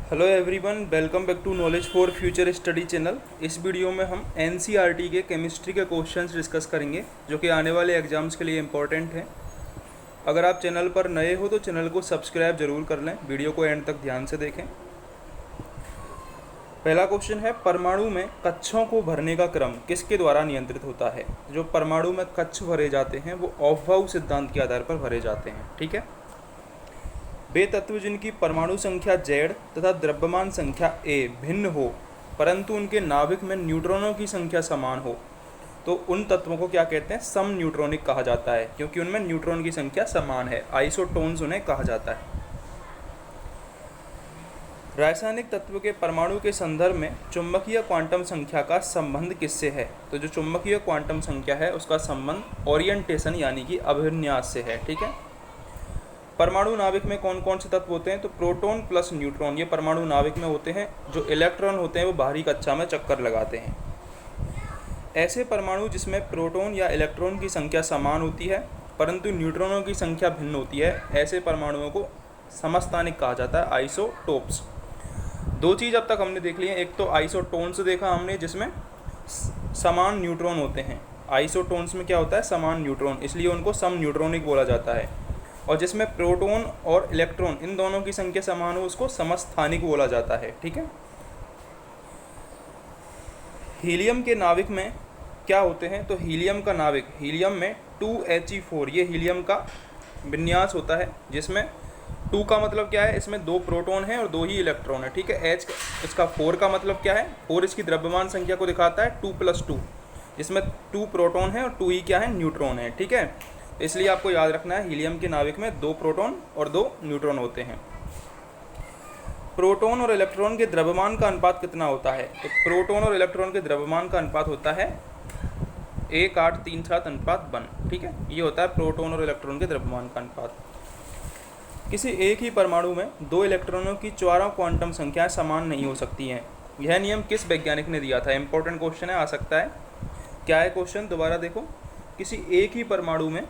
Hello everyone, welcome back to knowledge for future study channel. इस video में हम NCERT के केमिस्ट्री के क्वेश्चंस डिस्कस करेंगे जो कि आने वाले एग्जाम्स के लिए इम्पोर्टेंट हैं। अगर आप चैनल पर नए हो तो चैनल को सब्सक्राइब जरूर कर लें, वीडियो को एंड तक ध्यान से देखें। पहला क्वेश्चन है, परमाणु में कक्षों को भरने का क्रम किसके द्वारा नियंत्रित होता है। जो परमाणु में कक्ष भरे जाते हैं वो ऑफ-बाउ सिद्धांत के आधार पर भरे जाते हैं। ठीक है, वे तत्व जिनकी परमाणु संख्या Z तथा द्रव्यमान संख्या A भिन्न हो परंतु उनके नाभिक में न्यूट्रॉनों की संख्या समान हो तो उन तत्वों को क्या कहते हैं, सम न्यूट्रॉनिक कहा जाता है, क्योंकि उनमें न्यूट्रॉन की संख्या समान है। आइसोटोन्स उन्हें कहा जाता है। रासायनिक तत्व के परमाणु के संदर्भ में चुंबकीय क्वांटम संख्या का संबंध किससे है। तो जो चुंबकीय क्वांटम संख्या है उसका संबंध ओरिएंटेशन यानी कि अभिविन्यास से है। ठीक है, परमाणु नाभिक में कौन कौन से तत्व होते हैं। तो प्रोटॉन प्लस न्यूट्रॉन ये परमाणु नाभिक में होते हैं। जो इलेक्ट्रॉन होते हैं वो बाहरी कक्षा में चक्कर लगाते हैं। ऐसे परमाणु जिसमें प्रोटॉन या इलेक्ट्रॉन की संख्या समान होती है परंतु न्यूट्रॉनों की संख्या भिन्न होती है, ऐसे परमाणुओं को समस्थानिक कहा जाता है, आइसोटोप्स। दो चीज़ अब तक हमने देख ली है, एक तो आइसोटोन्स देखा हमने जिसमें समान न्यूट्रॉन होते हैं। आइसोटोन्स में क्या होता है, समान न्यूट्रॉन, इसलिए उनको सम न्यूट्रॉनिक बोला जाता है। और जिसमें प्रोटॉन और इलेक्ट्रॉन इन दोनों की संख्या समान हो उसको समस्थानिक बोला जाता है। ठीक है, हीलियम के नाभिक में क्या होते हैं। तो हीलियम का नाभिक, हीलियम में 2He4 ये हीलियम का विन्यास होता है, जिसमें 2 का मतलब क्या है, इसमें 2 प्रोटॉन है और 2 ही इलेक्ट्रॉन है। ठीक है, H इसका 4 का मतलब क्या है, 4 इसकी द्रव्यमान संख्या को दिखाता है, 2 + 2 इसमें 2 प्रोटॉन है और 2 ही क्या है, न्यूट्रॉन है। ठीक है, इसलिए आपको याद रखना है हीलियम के नाभिक में 2 प्रोटॉन और 2 न्यूट्रॉन होते हैं। प्रोटॉन और इलेक्ट्रॉन के द्रव्यमान का अनुपात कितना होता है। तो प्रोटॉन और इलेक्ट्रॉन के द्रव्यमान का अनुपात होता है 1:837:1। ठीक है, ये होता है प्रोटॉन और इलेक्ट्रॉन के द्रव्यमान का अनुपात। किसी एक ही परमाणु में 2 इलेक्ट्रॉनों की चारों क्वांटम संख्याएं समान नहीं हो सकती हैं। यह नियम किस वैज्ञानिक ने दिया था। इंपॉर्टेंट क्वेश्चन है, आ सकता है। क्या है क्वेश्चन, दोबारा देखो। किसी एक ही परमाणु में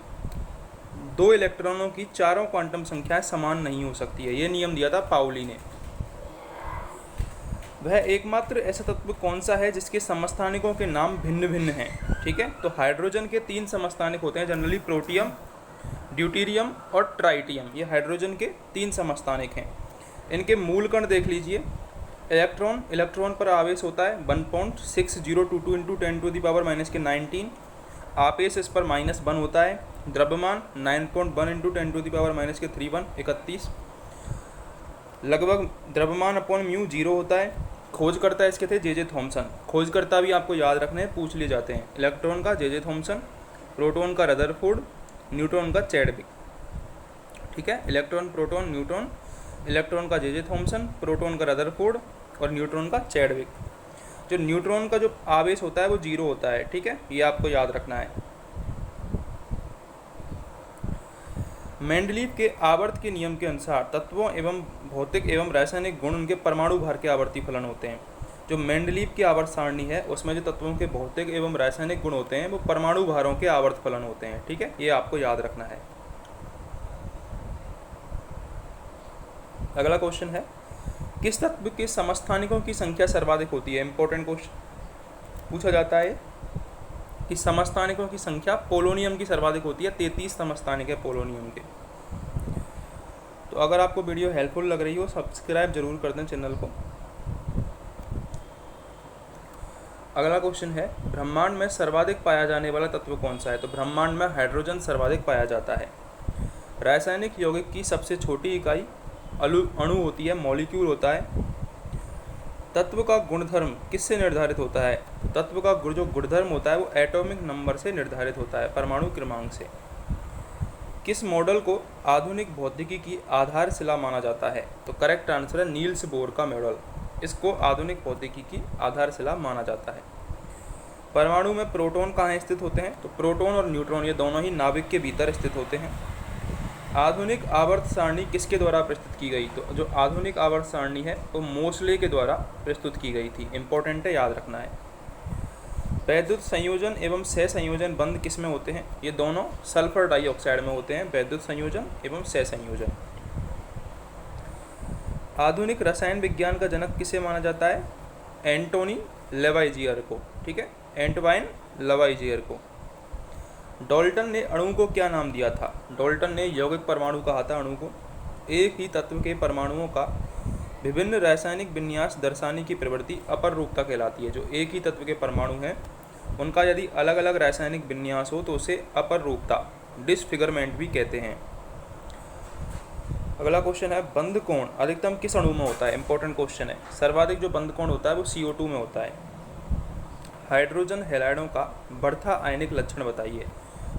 2 इलेक्ट्रॉनों की चारों क्वांटम संख्याएं समान नहीं हो सकती है, ये नियम दिया था पाउली ने। वह एकमात्र ऐसा तत्व कौन सा है जिसके समस्थानिकों के नाम भिन्न भिन्न हैं। ठीक है, तो हाइड्रोजन के 3 समस्थानिक होते हैं जनरली, प्रोटियम, ड्यूटेरियम और ट्राइटियम। ये हाइड्रोजन के 3 समस्थानिक हैं। इनके मूल कण देख लीजिए। इलेक्ट्रॉन पर आवेश होता है 1.6022 × 10⁻⁻19। आपेश इस पर -1 होता है। द्रव्यमान 9.1 × 10⁻⁻31 31। लगभग द्रव्यमान अपॉन म्यू 0 होता है। खोजकर्ता इसके थे जे थॉमसन। खोजकर्ता भी आपको याद रखने हैं, पूछ लिए जाते हैं। इलेक्ट्रॉन का जे थॉमसन, प्रोटॉन का रदरफोर्ड, न्यूट्रॉन का चैडविक। ठीक है, इलेक्ट्रॉन, प्रोटॉन, न्यूट्रॉन, इलेक्ट्रॉन का जे थॉमसन, प्रोटॉन का रदरफोर्ड और न्यूट्रॉन का चैडविक। जो न्यूट्रॉन का जो आवेश होता है वो 0 होता है। ठीक है, ये आपको याद रखना है। मेंडलीव के आवर्त के नियम के अनुसार तत्वों एवं भौतिक एवं रासायनिक गुण उनके परमाणु भार के आवर्ती फलन होते हैं। जो मेंडलीव की आवर्त सारणी है उसमें जो तत्वों के भौतिक एवं रासायनिक गुण होते हैं वो परमाणु भारों के आवर्त फलन होते हैं। ठीक है, ये आपको याद रखना है। अगला क्वेश्चन है, किस तत्व के समस्थानिकों की संख्या सर्वाधिक होती है। इंपॉर्टेंट क्वेश्चन पूछा जाता है कि समस्थानिकों की संख्या पोलोनियम की सर्वाधिक होती है। 33 समस्थानिक है पोलोनियम के। तो अगर आपको वीडियो हेल्पफुल लग रही हो सब्सक्राइब जरूर कर दें चैनल को। अगला क्वेश्चन है, ब्रह्मांड में सर्वाधिक पाया जाने वाला तत्व कौन सा है। तो ब्रह्मांड में हाइड्रोजन सर्वाधिक पाया जाता है। रासायनिक यौगिक की सबसे छोटी इकाई अणु होती है, मॉलिक्यूल होता है। तत्व का गुणधर्म किससे निर्धारित होता है। तत्व का जो गुणधर्म होता है वो एटॉमिक नंबर से निर्धारित होता है, परमाणु क्रमांक से। किस मॉडल को आधुनिक भौतिकी की आधारशिला माना जाता है। तो करेक्ट आंसर है नील्स बोर का मॉडल। इसको आधुनिक भौतिकी की आधारशिला माना जाता है। परमाणु में प्रोटॉन कहाँ स्थित होते हैं। तो प्रोटॉन और न्यूट्रॉन ये दोनों ही नाभिक के भीतर स्थित होते हैं। आधुनिक आवर्त सारणी किसके द्वारा प्रस्तुत की गई। तो जो आधुनिक आवर्त सारणी है वो मोसले के द्वारा प्रस्तुत की गई थी। इंपॉर्टेंट है, याद रखना है। वैद्युत संयोजन एवं सहसंयोजन बंध किस में होते हैं। ये दोनों सल्फर डाइऑक्साइड में होते हैं, वैद्युत संयोजन एवं सहसंयोजन। आधुनिक रसायन विज्ञान का जनक किसे माना जाता है? एंटोनी लेवाइजियर को। ठीक है, एंटवाइन लेवाइजियर को। डाल्टन ने अणु को क्या नाम दिया था? डाल्टन ने यौगिक परमाणु कहा था अणु को। एक ही तत्व के परमाणुओं का विभिन्न रासायनिक विन्यास दर्शाने की प्रवृत्ति अपर रूपता कहलाती है। जो एक ही तत्व के परमाणु हैं उनका यदि अलग अलग रासायनिक विन्यास हो तो उसे अपर रूपता, डिसफिगरमेंट भी कहते हैं। अगला क्वेश्चन है, बंध कोण अधिकतम किस अणु में होता है? इंपॉर्टेंट क्वेश्चन है। सर्वाधिक जो बंध कोण होता है वो CO2 में होता है। हाइड्रोजन हैलाइडों का बढ़ता आयनिक लक्षण बताइए।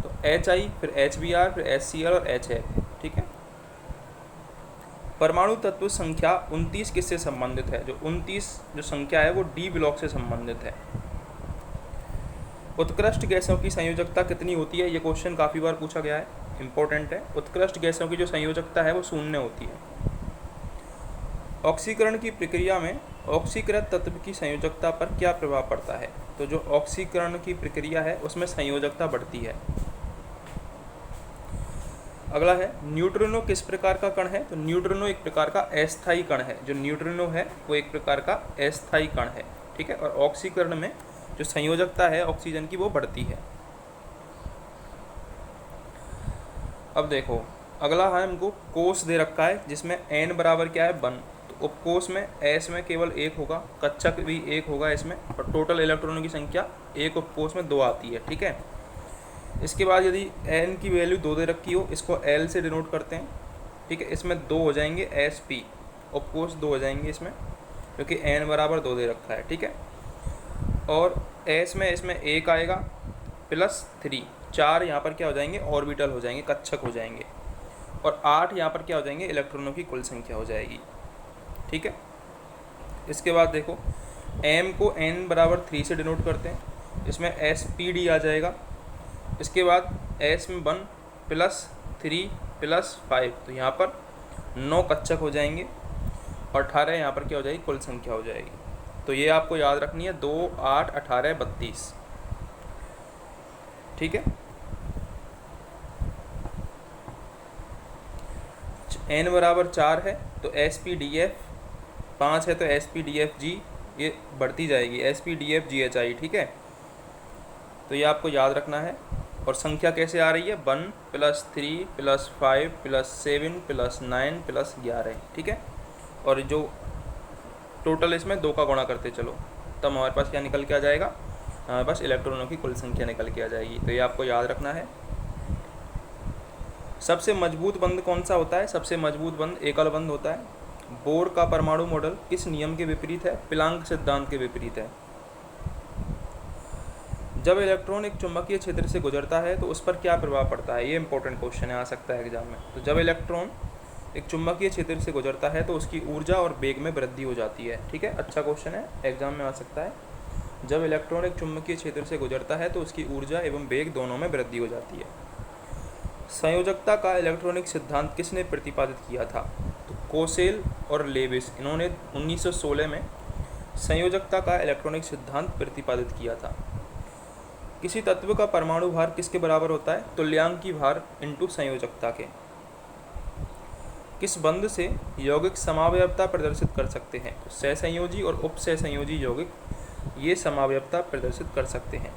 तो HI, फिर HBr, फिर HCl और HF। ठीक है। परमाणु तत्व संख्या 29 किससे संबंधित है? जो 29 जो संख्या है वो D ब्लॉक से संबंधित है। उत्कृष्ट गैसों की संयोजकता कितनी होती है? ये क्वेश्चन काफ़ी बार पूछा गया है, इंपॉर्टेंट है। उत्कृष्ट गैसों की जो संयोजकता है वो 0 होती है। ऑक्सीकरण की प्रक्रिया में ऑक्सीकृत तत्व की संयोजकता पर क्या प्रभाव पड़ता है? तो जो ऑक्सीकरण की प्रक्रिया है उसमें संयोजकता बढ़ती है। अगला है, न्यूट्रिनो किस प्रकार का कण है? तो न्यूट्रिनो एक प्रकार का अस्थायी कण है। जो न्यूट्रिनो है वो एक प्रकार का अस्थायी कण है। ठीक है, और ऑक्सीकरण में जो संयोजकता है ऑक्सीजन की वो बढ़ती है। अब देखो, अगला है हमको कोष दे रखा है जिसमें n बराबर क्या है? 1। तो उपकोष में S में केवल 1 होगा, कक्षक भी 1 होगा इसमें, और टोटल इलेक्ट्रॉनों की संख्या एक उपकोष में 2 आती है। ठीक है। इसके बाद यदि n की वैल्यू 2 दे रखी हो, इसको L से डिनोट करते हैं। ठीक है, इसमें 2 हो जाएंगे Sp, उपकोष 2 हो जाएंगे इसमें, क्योंकि n बराबर 2 दे रखा है। ठीक है, और S में इसमें 1 आएगा प्लस 3, 4 यहाँ पर क्या हो जाएंगे? ऑर्बिटल हो जाएंगे, कक्षक हो जाएंगे, और 8 यहाँ पर क्या हो जाएंगे? इलेक्ट्रॉनों की कुल संख्या हो जाएगी। ठीक है। इसके बाद देखो, m को n बराबर 3 से डिनोट करते हैं, इसमें Spd आ जाएगा। इसके बाद S में 1 प्लस 3 प्लस 5, तो यहाँ पर 9 कक्षक हो जाएंगे, और 18 यहाँ पर क्या हो जाएगी? कुल संख्या हो जाएगी। तो ये आपको याद रखनी है, 2, 8, 18, 32। ठीक है। n बराबर 4 है तो SpDF, 5 है तो SpDFG, ये बढ़ती जाएगी SpDFGHI। ठीक है, तो ये आपको याद रखना है। और संख्या कैसे आ रही है? 1 plus 3 plus 5 plus 7 plus 9 plus 11। ठीक है, और जो टोटल इसमें 2 का गुणा करते चलो, तब हमारे पास क्या निकल के आ जाएगा? हमारे पास इलेक्ट्रॉनों की कुल संख्या निकल के आ जाएगी। तो ये आपको याद रखना है। सबसे मजबूत बंध कौन सा होता है? सबसे मजबूत बंध एकल बंध होता है। बोर का परमाणु मॉडल किस नियम के विपरीत है? प्लांक सिद्धांत के विपरीत है। जब इलेक्ट्रॉन एक चुंबकीय क्षेत्र से गुजरता है तो उस पर क्या प्रभाव पड़ता है? ये इंपॉर्टेंट क्वेश्चन है, आ सकता है एग्जाम में। तो जब इलेक्ट्रॉन एक चुंबकीय क्षेत्र से गुजरता है तो उसकी ऊर्जा और वेग में वृद्धि हो जाती है। ठीक है, अच्छा क्वेश्चन है, एग्जाम में आ सकता है। जब इलेक्ट्रॉन एक चुंबकीय क्षेत्र से गुजरता है तो उसकी ऊर्जा एवं वेग दोनों में वृद्धि हो जाती है। संयोजकता का इलेक्ट्रॉनिक सिद्धांत किसने प्रतिपादित किया था? तो कोसेल और लेविस, इन्होंने 1916 में संयोजकता का इलेक्ट्रॉनिक सिद्धांत प्रतिपादित किया था। किसी तत्व का परमाणु भार किसके बराबर होता है? तुल्यांकी भार इंटू संयोजकता के। किस बंध से यौगिक समावयवता प्रदर्शित कर सकते हैं? तो सहसंयोजी और उपसहसंयोजी यौगिक ये समावयवता प्रदर्शित कर सकते हैं।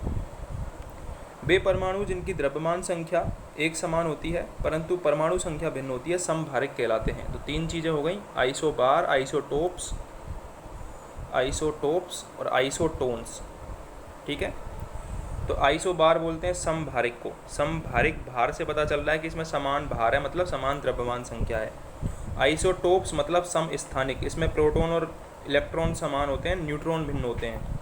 वे परमाणु जिनकी द्रव्यमान संख्या एक समान होती है परंतु परमाणु संख्या भिन्न होती है समभारिक कहलाते हैं। तो 3 चीज़ें हो गई, आइसोबार, आइसोटोप्स और आइसोटोन्स। ठीक है, तो आइसोबार बोलते हैं समभारिक को। समभारिक भार से पता चल रहा है कि इसमें समान भार है, मतलब समान द्रव्यमान संख्या है। आइसोटोप्स मतलब समस्थानिक, इसमें प्रोटॉन और इलेक्ट्रॉन समान होते हैं, न्यूट्रॉन भिन्न होते हैं।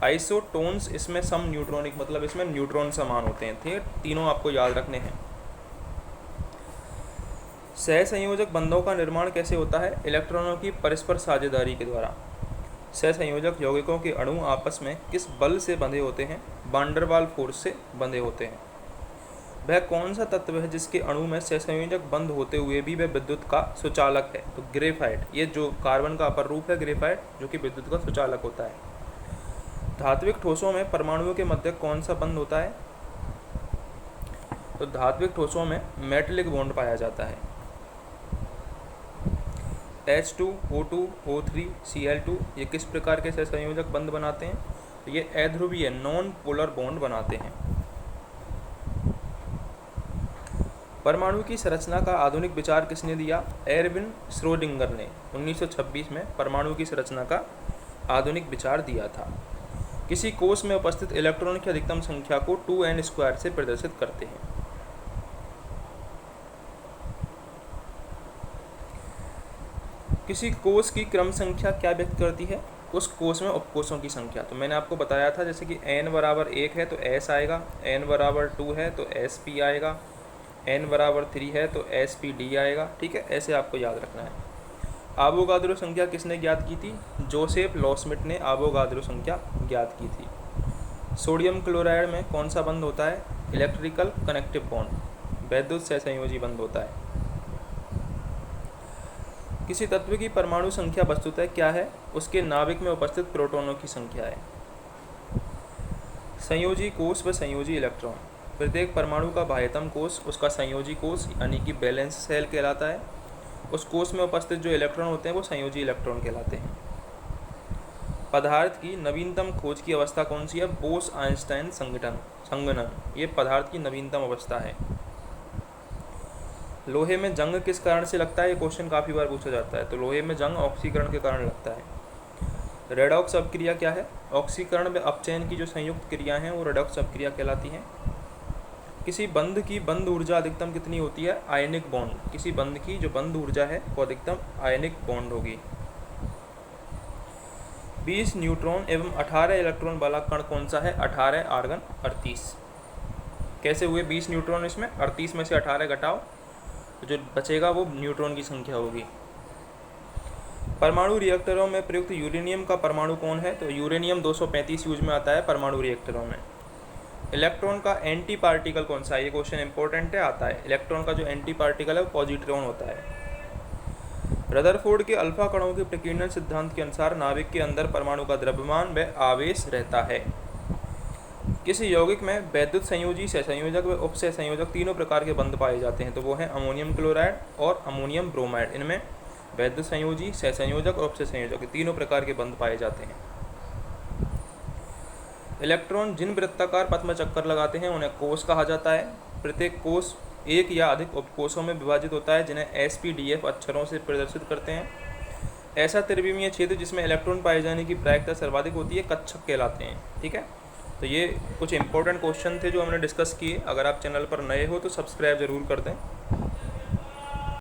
आइसोटोन्स इसमें सम न्यूट्रॉनिक, मतलब इसमें न्यूट्रॉन समान होते हैं। ठीक है, तीनों आपको याद रखने हैं। सहसंयोजक बंधों का निर्माण कैसे होता है? इलेक्ट्रॉनों की परस्पर साझेदारी के द्वारा। सहसंयोजक यौगिकों के अणु आपस में किस बल से बंधे होते हैं? वान डेर वाल्स फोर्स से बंधे होते हैं। वह कौन सा तत्व है जिसके अणु में सहसंयोजक बंध होते हुए भी वह विद्युत का सुचालक है? तो ग्रेफाइट, ये जो कार्बन का अपर रूप है ग्रेफाइट, जो कि विद्युत का सुचालक होता है। धात्विक ठोसों में परमाणुओं के मध्य कौन सा बंध होता है? तो धात्विक ठोसों में मेटलिक बॉन्ड पाया जाता है। H2O2O3Cl2 ये किस प्रकार के सहसंयोजक बंध बनाते हैं? तो ये अध्रुवीय नॉन पोलर बॉन्ड बनाते हैं। परमाणु की संरचना का आधुनिक विचार किसने दिया? एरविन श्रोडिंगर ने 1926 में परमाणु की संरचना का आधुनिक विचार दिया था। किसी कोष में उपस्थित इलेक्ट्रॉन की अधिकतम संख्या को 2n² से प्रदर्शित करते हैं। किसी कोष की क्रम संख्या क्या व्यक्त करती है? उस कोष में उपकोषों की संख्या। तो मैंने आपको बताया था जैसे कि n बराबर 1 है तो s आएगा, n बराबर 2 है तो sp आएगा, n बराबर 3 है तो spd आएगा। ठीक है, ऐसे आपको याद रखना है। आवोगाद्रो संख्या किसने ज्ञात की थी? जोसेफ लॉसमिट ने आवोगाद्रो संख्या ज्ञात की थी। सोडियम क्लोराइड में कौन सा बंध होता है? इलेक्ट्रिकल कनेक्टिव बॉन्ड, वैद्युत सहसंयोजी बंध होता है। किसी तत्व की परमाणु संख्या वस्तुतः क्या है? उसके नाभिक में उपस्थित प्रोटॉनों की संख्या है। संयोजी कोष व संयोजी इलेक्ट्रॉन। प्रत्येक परमाणु का बाह्यतम कोष उसका संयोजी कोष यानी कि बैलेंस सेल कहलाता है। उस कोष में उपस्थित जो इलेक्ट्रॉन होते हैं वो संयोजी इलेक्ट्रॉन कहलाते हैं। पदार्थ की नवीनतम खोज की अवस्था कौन सी है? बोस आइंस्टाइन संगणन, ये पदार्थ की नवीनतम अवस्था है। लोहे में जंग किस कारण से लगता है? ये क्वेश्चन काफ़ी बार पूछा जाता है। तो लोहे में जंग ऑक्सीकरण के कारण लगता है। रेडॉक्स अपक्रिया क्या है? ऑक्सीकरण में अपचयन की जो संयुक्त क्रिया हैं वो रेडॉक्स अपक्रिया कहलाती हैं। किसी बंध की बंध ऊर्जा अधिकतम कितनी होती है? Ionic bond. किसी बंध की जो बंध ऊर्जा है वो अधिकतम आयनिक बॉन्ड होगी। 20 न्यूट्रॉन एवं 18 इलेक्ट्रॉन वाला कण कौन सा है? 18 आर्गन 38। कैसे हुए 20 न्यूट्रॉन? इसमें 38 में से 18 घटाओ तो जो बचेगा वो न्यूट्रॉन की संख्या होगी। परमाणु रिएक्टरों में प्रयुक्त यूरेनियम का परमाणु कौन है? तो यूरेनियम 235 यूज में आता है परमाणु रिएक्टरों में। इलेक्ट्रॉन का एंटी पार्टिकल कौन सा है? ये क्वेश्चन इंपॉर्टेंट है, आता है। इलेक्ट्रॉन का जो एंटी पार्टिकल है वो पॉजिट्रॉन होता है। रदरफोर्ड के अल्फा कणों के प्रकीर्णन सिद्धांत के अनुसार नाभिक के अंदर परमाणु का द्रव्यमान व आवेश रहता है। किसी यौगिक में वैद्युत संयोजी, सहसंयोजक व उपसहसंयोजक तीनों प्रकार के बंध पाए जाते हैं। तो वो हैं अमोनियम क्लोराइड और अमोनियम ब्रोमाइड। इनमें वैद्युत संयोजी, सहसंयोजक और उपसहसंयोजक तीनों प्रकार के बंध पाए जाते हैं। इलेक्ट्रॉन जिन वृत्ताकार पथ में चक्कर लगाते हैं उन्हें कोष कहा जाता है। प्रत्येक कोष एक या अधिक उपकोषों में विभाजित होता है जिन्हें SPDF अक्षरों से प्रदर्शित करते हैं। ऐसा त्रिविमीय क्षेत्र जिसमें इलेक्ट्रॉन पाए जाने की प्रायिकता सर्वाधिक होती है कक्षक कहलाते हैं। ठीक है, तो ये कुछ इंपॉर्टेंट क्वेश्चन थे जो हमने डिस्कस किए। अगर आप चैनल पर नए हो तो सब्सक्राइब जरूर कर दें।